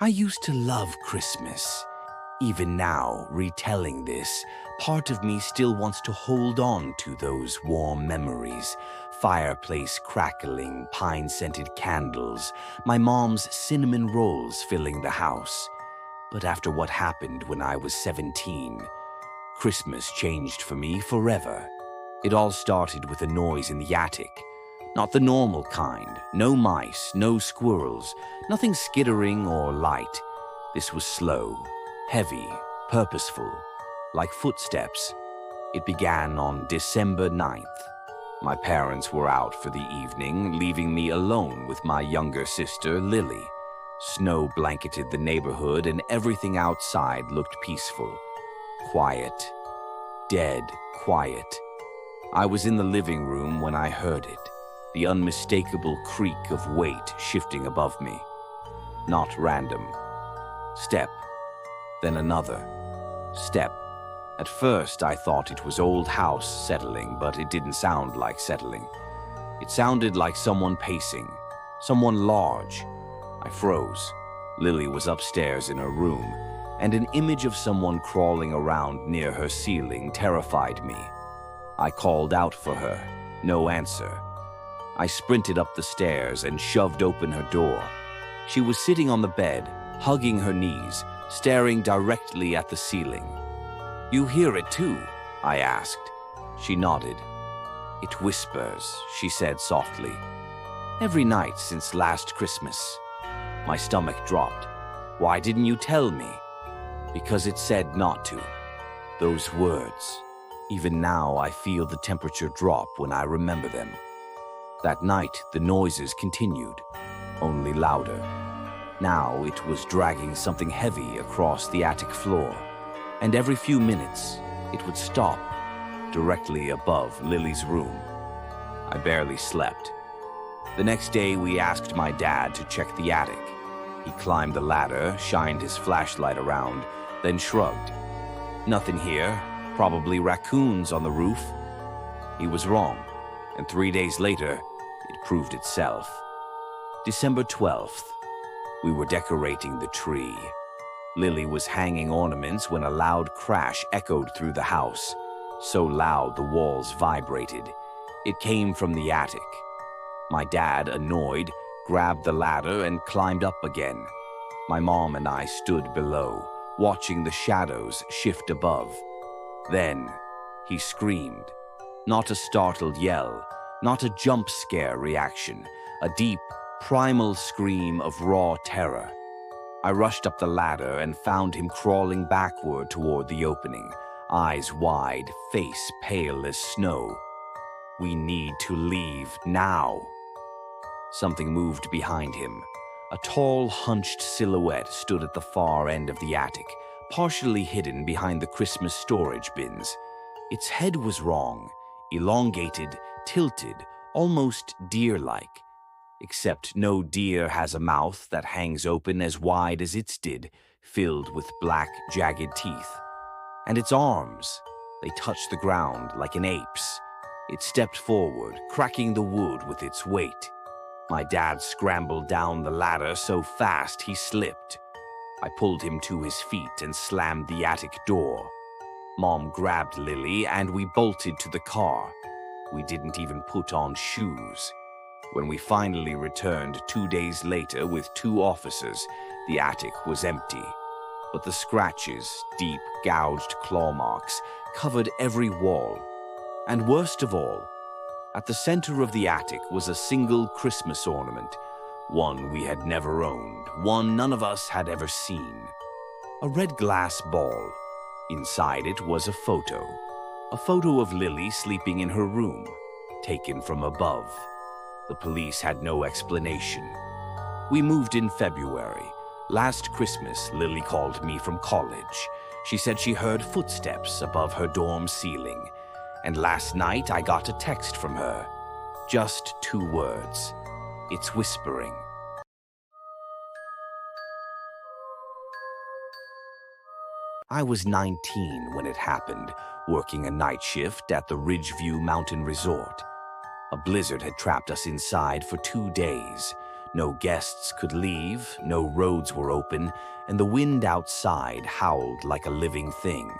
I used to love Christmas. Even now, retelling this, part of me still wants to hold on to those warm memories. Fireplace crackling, pine-scented candles, my mom's cinnamon rolls filling the house. But after what happened when I was 17, Christmas changed for me forever. It all started with a noise in the attic. Not the normal kind, no mice, no squirrels, nothing skittering or light. This was slow, heavy, purposeful, like footsteps. It began on December 9th. My parents were out for the evening, leaving me alone with my younger sister, Lily. Snow blanketed the neighborhood and everything outside looked peaceful. Quiet. Dead quiet. I was in the living room when I heard it, the unmistakable creak of weight shifting above me. Not random. Step. Then another. Step. At first, I thought it was old house settling, but it didn't sound like settling. It sounded like someone pacing, someone large. I froze. Lily was upstairs in her room, and an image of someone crawling around near her ceiling terrified me. I called out for her. No answer. I sprinted up the stairs and shoved open her door. She was sitting on the bed, hugging her knees, staring directly at the ceiling. "You hear it too?" I asked. She nodded. "It whispers," she said softly. "Every night since last Christmas." My stomach dropped. "Why didn't you tell me?" "Because it said not to." Those words. Even now I feel the temperature drop when I remember them. That night the noises continued, only louder. Now it was dragging something heavy across the attic floor, and every few minutes it would stop directly above Lily's room. I barely slept. The next day we asked my dad to check the attic. He climbed the ladder, shined his flashlight around, then shrugged. "Nothing here, probably raccoons on the roof." He was wrong, and 3 days later it proved itself. December 12th. We were decorating the tree. Lily was hanging ornaments when a loud crash echoed through the house. So loud the walls vibrated. It came from the attic. My dad, annoyed, grabbed the ladder and climbed up again. My mom and I stood below, watching the shadows shift above. Then he screamed. Not a startled yell, not a jump scare reaction, a deep, primal scream of raw terror. I rushed up the ladder and found him crawling backward toward the opening, eyes wide, face pale as snow. "We need to leave now." Something moved behind him. A tall, hunched silhouette stood at the far end of the attic, partially hidden behind the Christmas storage bins. Its head was wrong, elongated, tilted, almost deer-like. Except no deer has a mouth that hangs open as wide as its did, filled with black, jagged teeth. And its arms, they touched the ground like an ape's. It stepped forward, cracking the wood with its weight. My dad scrambled down the ladder so fast he slipped. I pulled him to his feet and slammed the attic door. Mom grabbed Lily and we bolted to the car. We didn't even put on shoes. When we finally returned 2 days later with 2 officers, the attic was empty. But the scratches, deep, gouged claw marks, covered every wall. And worst of all, at the center of the attic was a single Christmas ornament, one we had never owned, one none of us had ever seen. A red glass ball. Inside it was a photo of Lily sleeping in her room, taken from above. The police had no explanation. We moved in February. Last Christmas, Lily called me from college. She said she heard footsteps above her dorm ceiling. And last night I got a text from her. Just 2 words. It's whispering. I was 19 when it happened, working a night shift at the Ridgeview Mountain Resort. A blizzard had trapped us inside for 2 days. No guests could leave, no roads were open, and the wind outside howled like a living thing.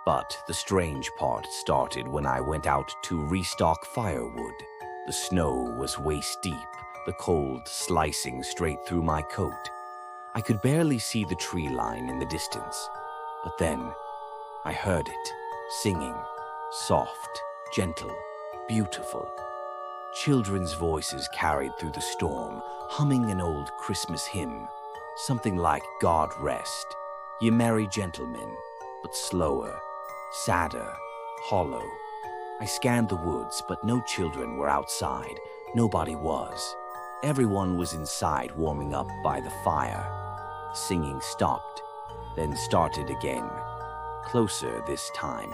But the strange part started when I went out to restock firewood. The snow was waist deep, the cold slicing straight through my coat. I could barely see the tree line in the distance. But then, I heard it, singing, soft, gentle, beautiful. Children's voices carried through the storm, humming an old Christmas hymn, something like God Rest, Ye Merry Gentlemen, but slower, sadder, hollow. I scanned the woods, but no children were outside. Nobody was. Everyone was inside warming up by the fire. The singing stopped, then started again, closer this time.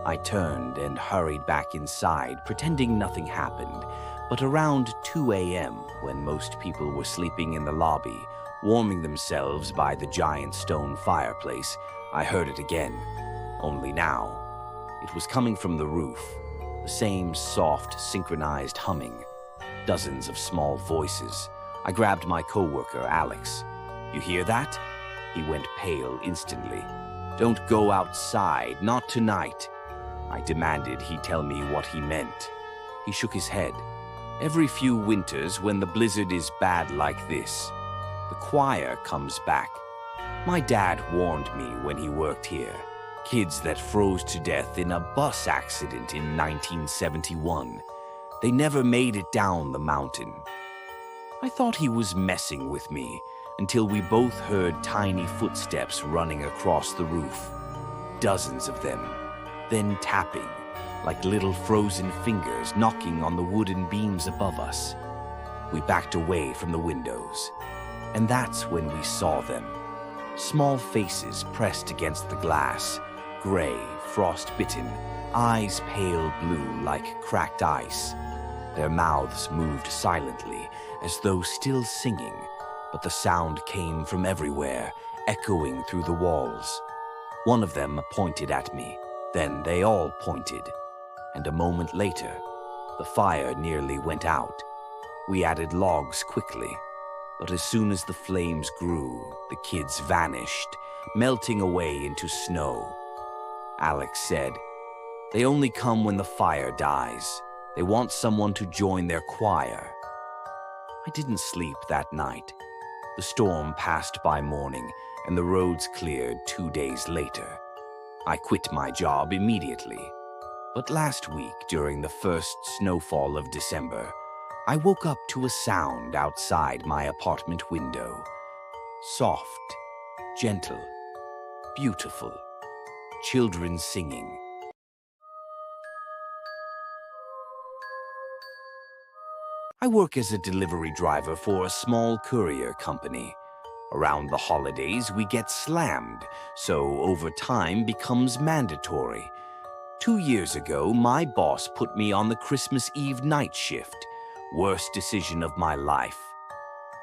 I turned and hurried back inside, pretending nothing happened. But around 2 a.m., when most people were sleeping in the lobby, warming themselves by the giant stone fireplace, I heard it again. Only now, it was coming from the roof, the same soft, synchronized humming. Dozens of small voices. I grabbed my coworker, Alex. "You hear that?" He went pale instantly. "Don't go outside, not tonight." I demanded he tell me what he meant. He shook his head. "Every few winters, when the blizzard is bad like this, the choir comes back. My dad warned me when he worked here. Kids that froze to death in a bus accident in 1971. They never made it down the mountain." I thought he was messing with me until we both heard tiny footsteps running across the roof. Dozens of them, then tapping, like little frozen fingers knocking on the wooden beams above us. We backed away from the windows, and that's when we saw them. Small faces pressed against the glass, gray, frost-bitten, eyes pale blue like cracked ice. Their mouths moved silently, as though still singing, but the sound came from everywhere, echoing through the walls. One of them pointed at me, then they all pointed, and a moment later, the fire nearly went out. We added logs quickly, but as soon as the flames grew, the kids vanished, melting away into snow. Alex said, "They only come when the fire dies. They want someone to join their choir." I didn't sleep that night. The storm passed by morning, and the roads cleared 2 days later. I quit my job immediately. But last week, during the first snowfall of December, I woke up to a sound outside my apartment window. Soft, gentle, beautiful. Children singing. I work as a delivery driver for a small courier company. Around the holidays, we get slammed, so overtime becomes mandatory. 2 years ago, my boss put me on the Christmas Eve night shift. Worst decision of my life.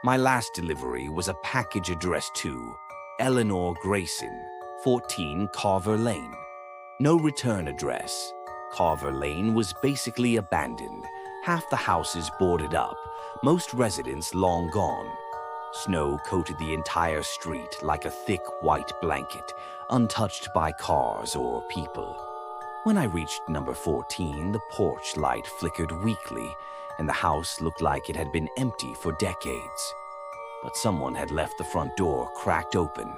My last delivery was a package addressed to Eleanor Grayson, 14 Carver Lane. No return address. Carver Lane was basically abandoned. Half the houses boarded up, most residents long gone. Snow coated the entire street like a thick white blanket, untouched by cars or people. When I reached number 14, the porch light flickered weakly, and the house looked like it had been empty for decades. But someone had left the front door cracked open.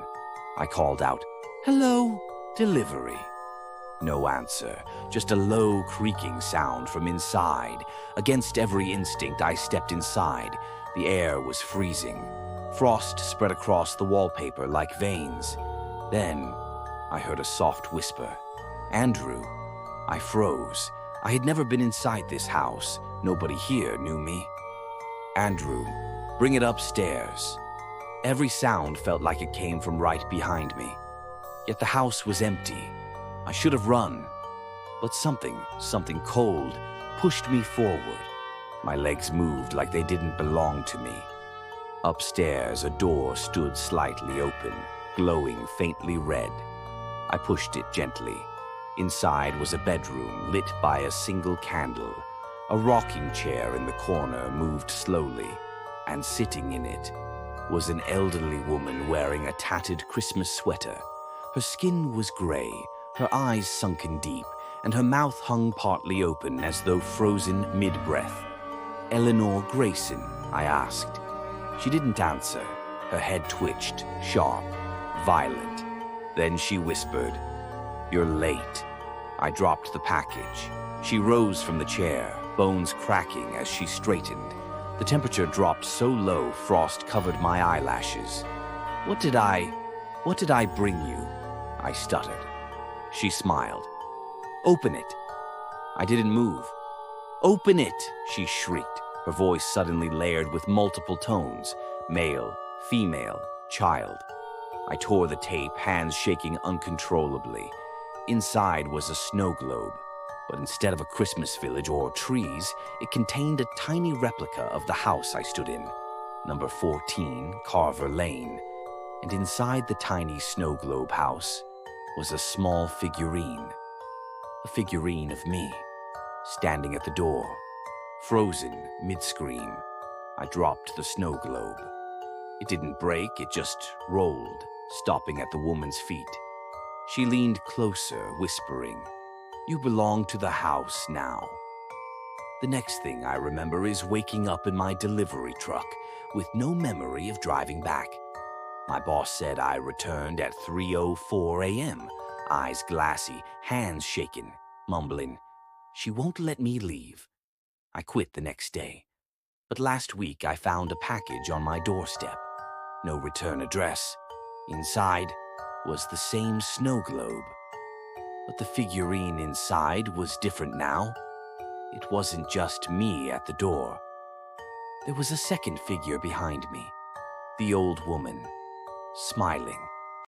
I called out, "Hello, delivery." No answer, just a low creaking sound from inside. Against every instinct, I stepped inside. The air was freezing. Frost spread across the wallpaper like veins. Then, I heard a soft whisper. "Andrew." I froze. I had never been inside this house. Nobody here knew me. "Andrew, bring it upstairs." Every sound felt like it came from right behind me. Yet the house was empty. I should have run. But something cold, pushed me forward. My legs moved like they didn't belong to me. Upstairs, a door stood slightly open, glowing faintly red. I pushed it gently. Inside was a bedroom lit by a single candle. A rocking chair in the corner moved slowly. and sitting in it was an elderly woman wearing a tattered Christmas sweater. Her skin was gray, her eyes sunken deep, and her mouth hung partly open as though frozen mid-breath. "Eleanor Grayson?" I asked. She didn't answer. Her head twitched, sharp, violent. Then she whispered, "You're late." I dropped the package. She rose from the chair, bones cracking as she straightened. The temperature dropped so low frost covered my eyelashes. What did I bring you?" I stuttered. She smiled. "Open it." I didn't move. "Open it," she shrieked, her voice suddenly layered with multiple tones, male, female, child. I tore the tape, hands shaking uncontrollably. Inside was a snow globe, but instead of a Christmas village or trees, it contained a tiny replica of the house I stood in, number 14, Carver Lane. And inside the tiny snow globe house was a small figurine. A figurine of me, standing at the door, frozen mid-scream. I dropped the snow globe. It didn't break, it just rolled, stopping at the woman's feet. She leaned closer, whispering, "You belong to the house now." The next thing I remember is waking up in my delivery truck with no memory of driving back. My boss said I returned at 3:04 a.m., eyes glassy, hands shaking, mumbling, "She won't let me leave." I quit the next day. But last week I found a package on my doorstep. No return address. Inside was the same snow globe. But the figurine inside was different now. It wasn't just me at the door. There was a second figure behind me. The old woman, smiling.